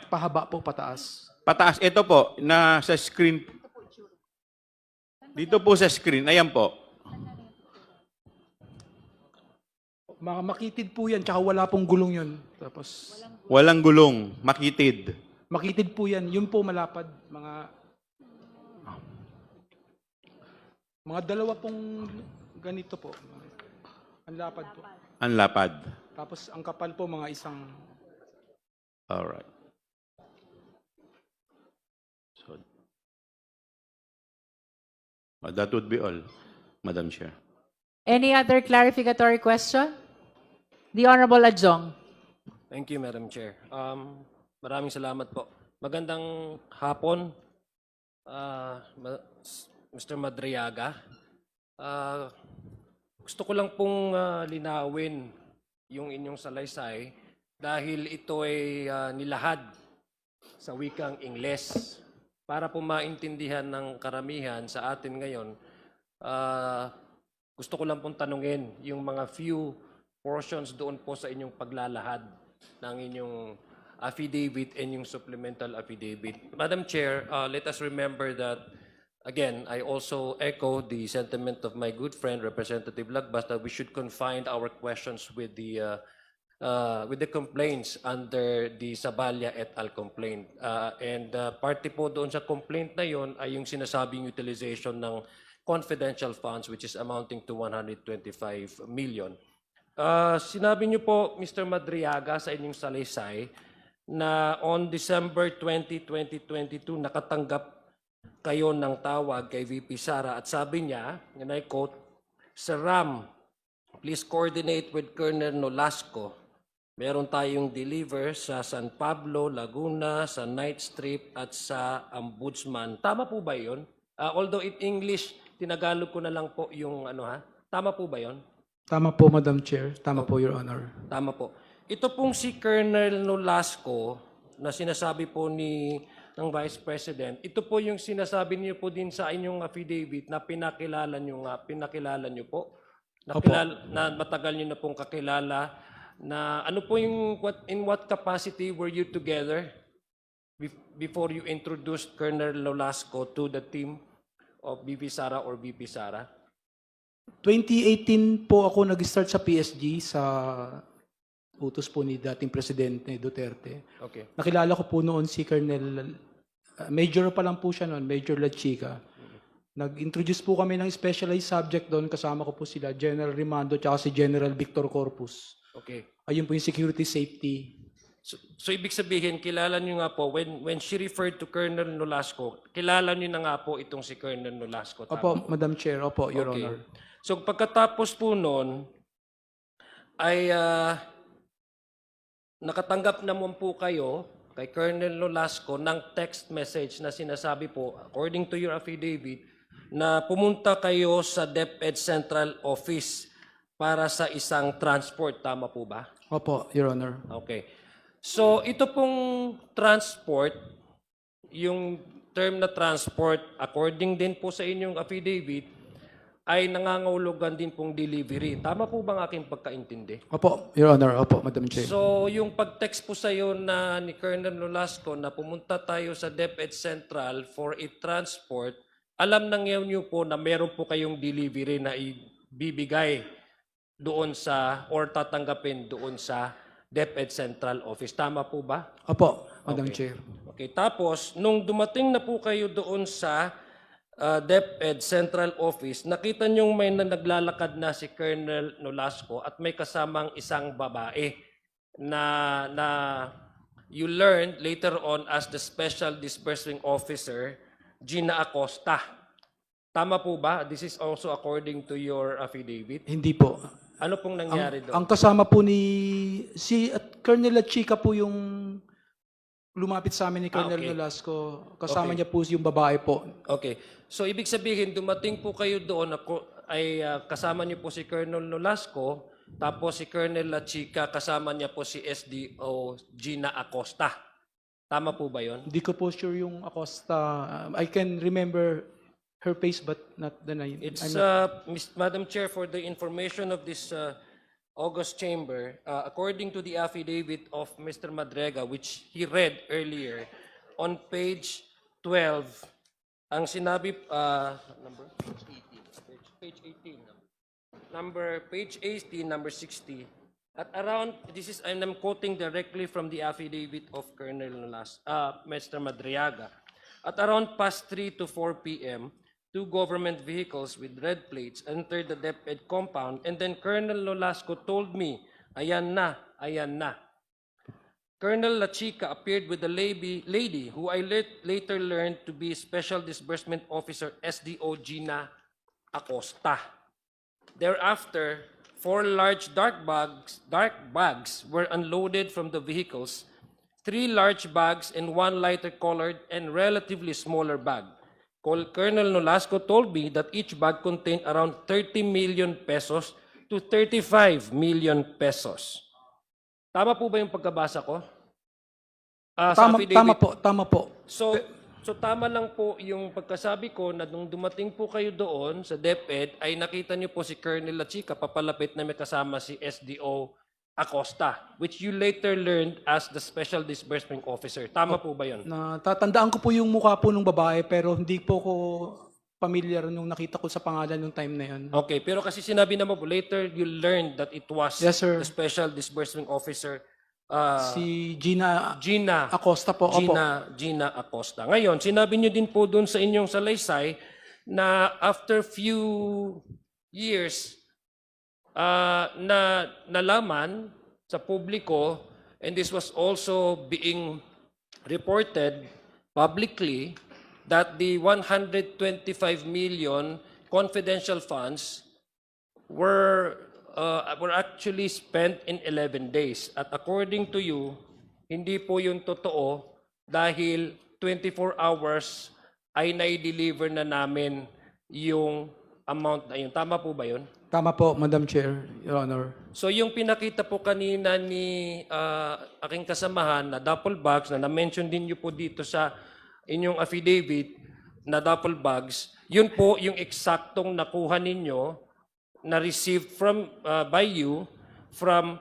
pahaba po, pataas. Pataas, ito po, na sa screen. Dito po sa screen, ayan po. Makitid po yan, tsaka wala pong gulong yun. Tapos, Walang gulong, makitid. makitid po yan. Yun po malapad. Mga dalawa pong ganito po. Ang lapad po. Ang lapad. Tapos ang kapal po mga isang... Alright. So, that would be all, Madam Chair. Any other clarificatory question? The Honorable Adjong. Thank you, Madam Chair. Maraming salamat po. Magandang hapon, Mr. Madriaga. Gusto ko lang pong linawin yung inyong salaysay dahil ito ay nilahad sa wikang Ingles. para po maintindihan ng karamihan sa atin ngayon, gusto ko lang pong tanungin yung mga few portions doon po sa inyong paglalahad ng inyong affidavit and yung supplemental affidavit. Madam Chair, let us remember that, again, I also echo the sentiment of my good friend, Representative Lagbas, that we should confine our questions with the complaints under the Saballa et al. Complaint. Party po doon sa complaint na yon ay yung sinasabing utilization ng confidential funds which is amounting to 125 million. Sinabi niyo po, Mr. Madriaga, sa inyong salaysay na on December 20, 2022, nakatanggap kayo ng tawag kay VP Sara at sabi niya, and I quote, "Sir Ram, please coordinate with Colonel Nolasco. Meron tayong deliver sa San Pablo, Laguna, sa Night Strip at sa Ombudsman." Tama po ba yun? Although in English, tinagalog ko na lang po yung ano ha. Tama po ba yun? Tama po, Madam Chair. Tama po, Your Honor. Tama po. Ito pong si Colonel Nolasco na sinasabi po ng Vice President, ito po yung sinasabi niyo po din sa inyong affidavit na pinakilala niyo po. Na matagal niyo na pong kakilala na ano po yung in what capacity were you together before you introduced Colonel Nolasco to the team of VP Sara or VP Sara? 2018 po ako nag-start sa PSG sa utos po ni dating Presidente Duterte. Okay. Nakilala ko po noon si Colonel, Major pa lang po siya noon, Major Lachica. Nag-introduce po kami ng specialized subject doon, kasama ko po sila, General Rimando at si General Victor Corpus. Okay. Ayun po yung security safety. So ibig sabihin, kilala niyo nga po, when she referred to Colonel Nolasco, kilala niyo na nga po itong si Colonel Nolasco. Tama? Opo, Madam Chair. Opo, Your Okay. Honor. So pagkatapos po noon, ay nakatanggap naman po kayo kay Colonel Nolasco ng text message na sinasabi po, according to your affidavit, na pumunta kayo sa DepEd Central Office para sa isang transport. Tama po ba? Opo, Your Honor. Okay. So ito pong transport, yung term na transport, according din po sa inyong affidavit, ay nangangahulugan din pong delivery. Tama po ba ang aking pagkaintindi? Opo, Your Honor. Opo, Madam Chair. So yung pag-text po sa iyo na ni Colonel Nolasco na pumunta tayo sa DepEd Central for a transport, alam nang niyo po na meron po kayong delivery na ibibigay doon sa or tatanggapin doon sa DepEd Central Office. Tama po ba? Opo, Madam Okay. Chair. Okay, tapos nung dumating na po kayo doon sa DepEd Central Office, nakita niyong may naglalakad na si Colonel Nolasco at may kasamang isang babae na you learned later on as the Special Disbursing Officer, Gina Acosta. Tama po ba? This is also according to your affidavit. Hindi po. Ano pong nangyari doon? Ang kasama po ni si at Colonel Lachica po yung lumapit sa amin ni Colonel okay. Nolasco. Kasama Okay. niya po yung babae po. Okay. So, ibig sabihin, dumating po kayo doon ay kasama niyo po si Colonel Nolasco, tapos si Colonel Lachica, kasama niya po si SDO Gina Acosta. Tama po ba yon? Hindi ko po sure yung Acosta. I can remember her face but not the name. It's, I'm not- Madam Chair, for the information of this August chamber, according to the affidavit of Mr. Madrega, which he read earlier, on page 12, ang sinabi, page 18, page 18, number 60, at around, and I'm quoting directly from the affidavit of Colonel Mr. Madriaga, at around past 3 to 4 p.m., 2 government vehicles with red plates entered the DepEd compound, and then Colonel Nolasco told me, ayan na, ayan na. Colonel Lachica appeared with a lady who I later learned to be Special Disbursement Officer SDO Gina Acosta. Thereafter, 4 large dark bags were unloaded from the vehicles, 3 large bags and 1 lighter colored and relatively smaller bag. Colonel Nolasco told me that each bag contained around 30 million pesos to 35 million pesos. Tama po ba yung pagkabasa ko? Sa affidavit? Tama po. So So tama lang po yung pagkasabi ko na nung dumating po kayo doon sa DepEd ay nakita niyo po si Colonel Lachica papalapit na may kasama si SDO Acosta, which you later learned as the Special Disbursement Officer. Tama po ba yun? Natatandaan ko po yung mukha po ng babae pero hindi po ko familiar nung nakita ko sa pangalan nung time na yun. Okay, pero kasi sinabi naman po, later you learned that it was Yes, sir. the Special Disbursement Officer Si Gina Gina Acosta po. Opo. Gina Acosta. Ngayon, sinabi niyo din po doon sa inyong salaysay na after few years na nalaman sa publiko, and this was also being reported publicly, that the 125 million confidential funds were actually spent in 11 days. At according to you, hindi po yun totoo dahil 24 hours ay nai-deliver na namin yung amount na yun. Tama po ba yun? Tama po, Madam Chair, Your Honor. So yung pinakita po kanina ni aking kasamahan na duffel bags na na-mention din niyo po dito sa inyong affidavit na duffel bags, yun po yung eksaktong nakuha ninyo na received from by you from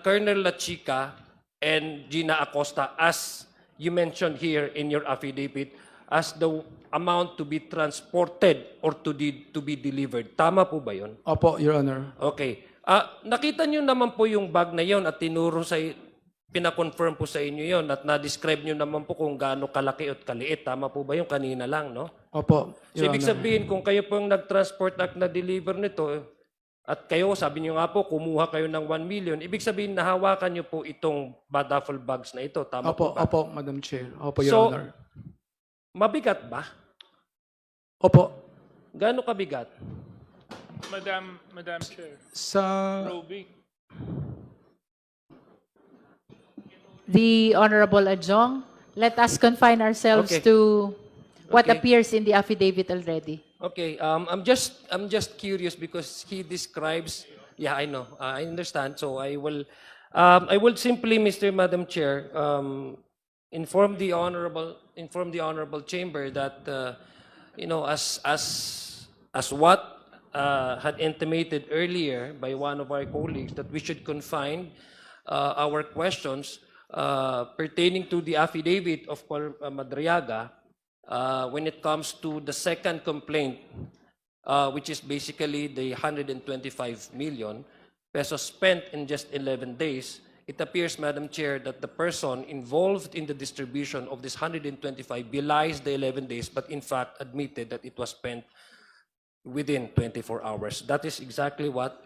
Colonel Lachica and Gina Acosta as you mentioned here in your affidavit as the amount to be transported or to be delivered. Tama po ba yun? Opo, Your Honor. Okay. Nakita nyo naman po yung bag na yon at tinuro sa pinakonfirm po sa inyo yon at na-describe nyo naman po kung gaano kalaki at kaliit. Tama po ba yung kanina lang, no? Opo, So Your ibig Honor. sabihin, kung kayo po yung nag-transport at na-deliver nito, at kayo, sabi nyo nga po, kumuha kayo ng 1 million, ibig sabihin, nahawakan nyo po itong duffel bags na ito. Tama Opo, po ba? opo, Madam Chair. Opo, Your So, Honor. mabigat ba? Opo. Gaano kabigat? Madam Chair, Sa Roby. The Honorable Adjong, let us confine ourselves Okay. to what Okay. appears in the affidavit already. Okay, I'm just curious because he describes. Yeah, I know. I understand. So I will simply, Madam Chair, inform the honorable chamber that as what had intimated earlier by one of our colleagues that we should confine our questions pertaining to the affidavit of Col. Madriaga. When it comes to the second complaint, which is basically the 125 million pesos spent in just 11 days, it appears, Madam Chair, that the person involved in the distribution of this 125 belies the 11 days, but in fact admitted that it was spent within 24 hours. That is exactly what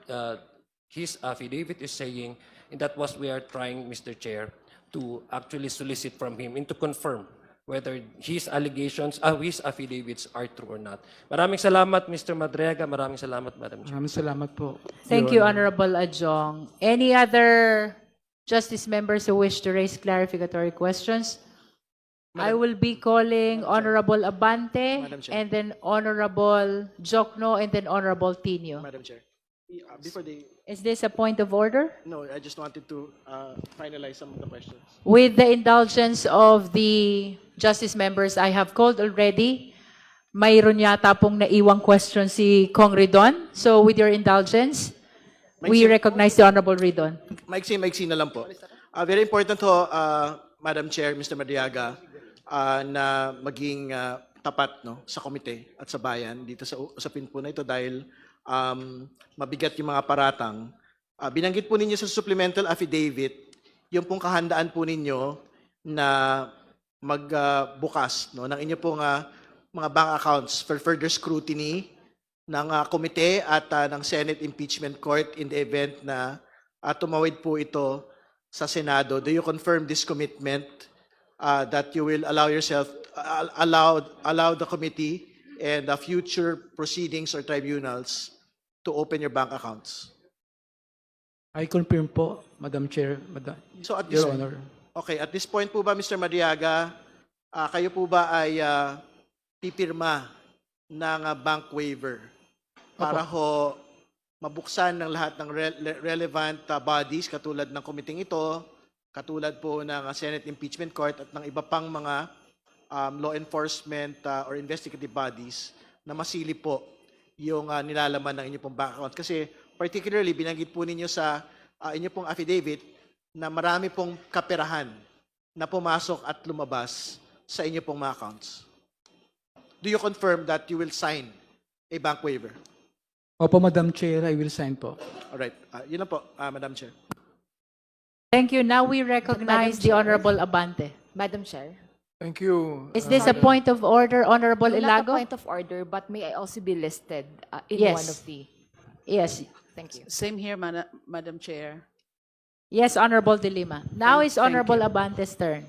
his affidavit is saying, and that was we are trying, Mr. Chair, to actually solicit from him and to confirm whether his allegations, his affidavits are true or not. Maraming salamat, Mr. Madriaga. Maraming salamat, Madam Chair. maraming salamat po. Thank you, Honorable Adjong. Any other justice members who wish to raise clarificatory questions? I will be calling Honorable Abante, Madam Chair. and then Honorable Jokno, and then Honorable Tinio. Madam Chair, before they... Is this a point of order? No, I just wanted to finalize some of the questions. With the indulgence of the justice members I have called already, mayroon yata pong naiwang question si Kong Ridon. So with your indulgence, we recognize the Honorable Ridon. Maiksi na lang po. Very important ho, Madam Chair, Mr. Madriaga, na maging tapat sa komite at sa bayan dito sa usapin po na ito dahil mabigat yung mga paratang. Binanggit po ninyo sa supplemental affidavit yung pong kahandaan po ninyo na magbukas ng inyo pong mga bank accounts for further scrutiny ng komite at ng Senate Impeachment Court in the event na tumawid po ito sa Senado. Do you confirm this commitment that you will allow yourself, allow the committee and the future proceedings or tribunals to open your bank accounts? I confirm po, Madam Chair, So at this, Your Honor. okay, at this point po ba, Mr. Madriaga, kayo po ba ay pipirma ng bank waiver para ho mabuksan ng lahat ng relevant bodies katulad ng komiting ito, katulad po ng Senate Impeachment Court at ng iba pang mga law enforcement or investigative bodies na masilip po yung nilalaman ng inyong pong bank account. Kasi particularly, binanggit po ninyo sa inyong pong affidavit na marami pong kaperahan na pumasok at lumabas sa inyong pong mga accounts. Do you confirm that you will sign a bank waiver? Opo, Madam Chair, I will sign po. Alright, yun lang po, Madam Chair. Thank you. Now we recognize the Honorable Abante. Madam Chair. Thank you. Is this a point of order, Honorable Not a Ilago? point of order, but may I also be listed in Yes. one of the... Yes. Thank you. Same here, Madam Chair. Yes, Honorable De Lima. Now is Thank Honorable you. Abante's turn.